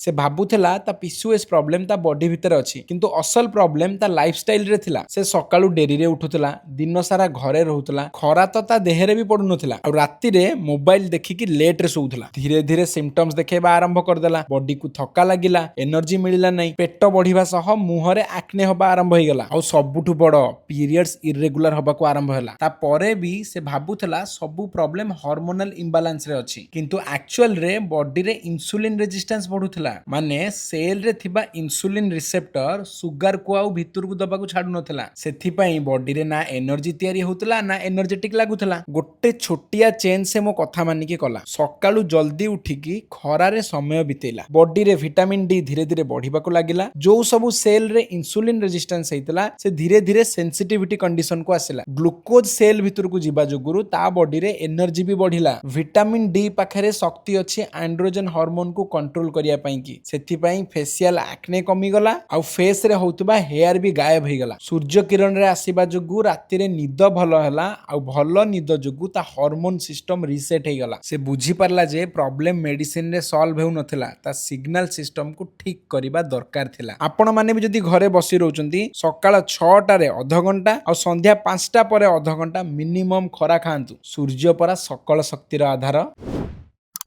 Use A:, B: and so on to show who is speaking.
A: से भाबुला ता PCOS problem ता बॉडी भितर अछि किंतु असल प्रॉब्लम ता लाइफस्टाइल रे थिला। से सकाळू डेरी रे उठुतला, दिन सारा घरे रहुतला, खरा तो ता देहरे भी पडु नथिला और राति रे मोबाइल देखिकी लेट रे सोउथला। धीरे धीरे सिम्पटम्स देखेबा आरंभ करदेला। बॉडी को थका लागिला, एनर्जी मिलिला नहीं, पेट बढ़िबा सह मुहरे एक्ने होबा आरंभ होइगला और सबुठु बड़ पीरियड्स इरेगुलर होबा को आरंभ होला। ता परे भी से भाबुथला सबु प्रॉब्लम हार्मोनल इम्बालांस रे अछि किंतु एक्चुअल रे बॉडी रे इंसुलिन रेजिस्टेंस बढ़ुथला। माने सेल रे थिबा इंसुलिन रिसेप्टर सुगर को आउ भितर को दबा को छाडु नथला। सेथि पई बॉडी रे ना एनर्जी तयारी होतला ना एनर्जेटिक लागुथला। गोटे छोटिया चेंज से मो कथा मानिके कला। सकाळू जल्दी उठिकी खरा रे समय बितेला। बॉडी रे विटामिन डी धीरे धीरे बढ़िबा को लागिला। जो सबु सेल रे इंसुलिन रेजिस्टेंस हेतला से धीरे धीरे सेंसिटिविटी कंडीशन को आसिला। ग्लूकोज सेल भितर को जिबा जोगुरु ता बॉडी रे एनर्जी भी बढ़िला। विटामिन डी पाखरे शक्ति अछि एंड्रोजन हार्मोन को कंट्रोल करिया पई की। सेथि पई फेशियल एक्ने कमी गला आ फेस रे होतबा हेयर भी गायब हो गला। सूर्य किरण रे आसीबा जोगु राति रे निद भलो हला आ भलो निद जोगु ता हार्मोन सिस्टम रीसेट हे गला। से बुझी पारला जे प्रॉब्लम मेडिसिन रे सॉल्व हेउ नथिला, ता सिग्नल सिस्टम को ठीक करिबा दरकार थिला। आपण माने भी जदी घरे बसी रहउचंती सकाळ 6टा रे आधा घंटा और संध्या 5टा परे आधा घंटा मिनिमम खरा खांतु। सूर्य परा सकल शक्तिर आधार।